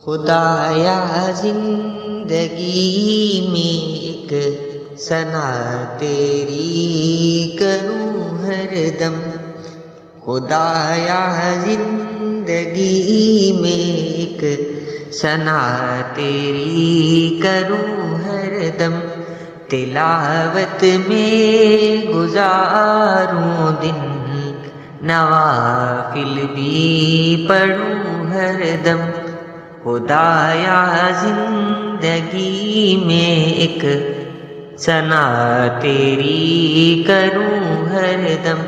خدایا زندگی میں ایک ثنا تیری کروں ہر دم، خدایا زندگی میں ایک ثنا تیری کروں ہر دم، تلاوت میں گزاروں دن، نوافل بھی پڑھوں ہر دم، خدایا زندگی میں ایک ثنا تیری کروں ہر دم،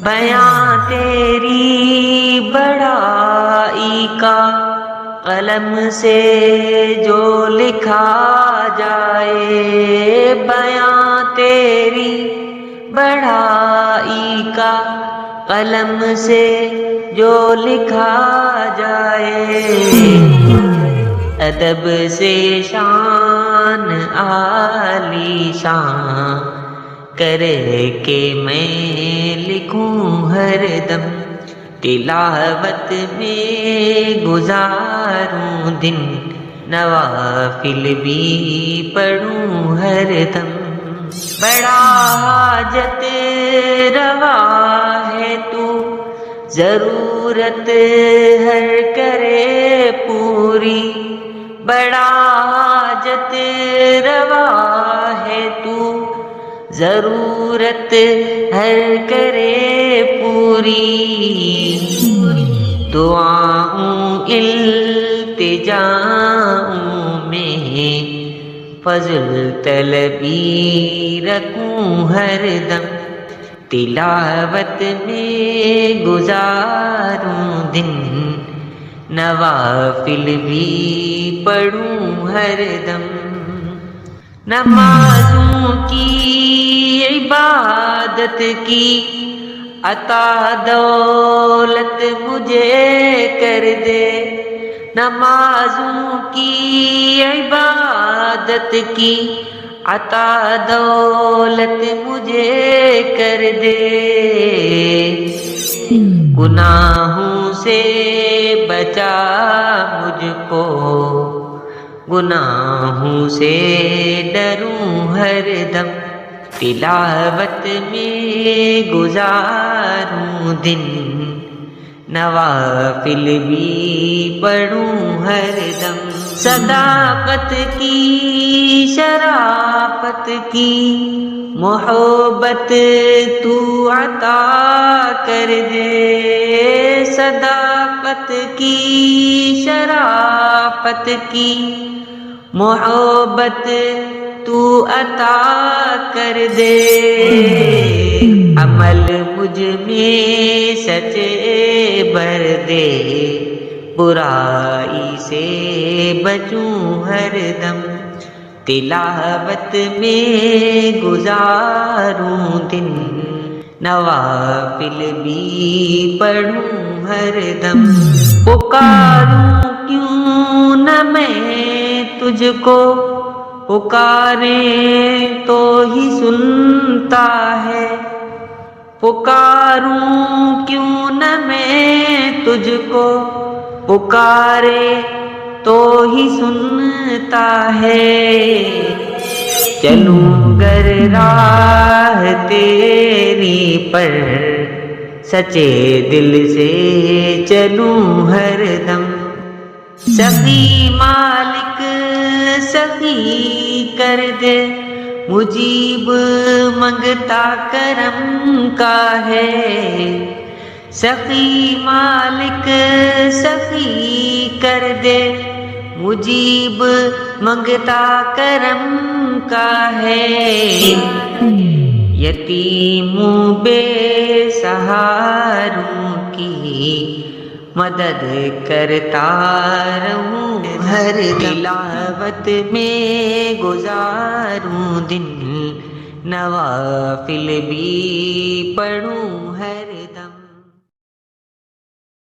بیاں تیری بڑائی کا قلم سے جو لکھا جائے، بیاں تیری بڑائی کا قلم سے جو لکھا جائے، ادب سے شان عالی شان کر کے میں لکھوں ہر دم، تلاوت میں گزاروں دن، نوافل بھی پڑھوں ہر دم، بڑا حاجت روا ہے تو ضرورت ہر کرے پوری، بڑا حاجت روا ہے تو ضرورت ہر کرے پوری، دعاؤں التجاؤں میں فضل طلبی رکھوں ہر دم، تلاوت میں گزاروں دن، نوافل بھی پڑھوں ہر دم، نمازوں کی عبادت کی عطا دولت مجھے کر دے، نمازوں کی عبادت کی عطا دولت مجھے کر دے، گناہوں سے بچا مجھ کو، گناہوں سے ڈروں ہر دم، تلاوت میں گزاروں دن، نوافل بھی پڑھوں ہر دم، صداقت کی شرافت کی محبت تو عطا کر دے، صداقت کی شرافت کی محبت تو عطا کر دے، عمل مجھ میں سچے بھر دے، برائی سے بچوں ہر دم، تلاوت میں گزاروں دن، نوافل بھی پڑھوں ہر دم، پکاروں کیوں نہ میں تجھ کو، پکاریں تو ہی سنتا ہے، پکاروں کیوں نہ میں تجھ کو، پکارے تو ہی سنتا ہے، چلوں گر راہ تیری پر سچے دل سے چلوں ہر دم، سخی مالک سخی کر دے، مجیب منگتا کرم کا ہے، سخی مالک سخی کر دے، مجیب منگتا کرم کا ہے، یتیموں بے سہاروں کی مدد کرتا رہوں ہر تلاوت میں گزاروں دن، نوافل بھی پڑھوں ہر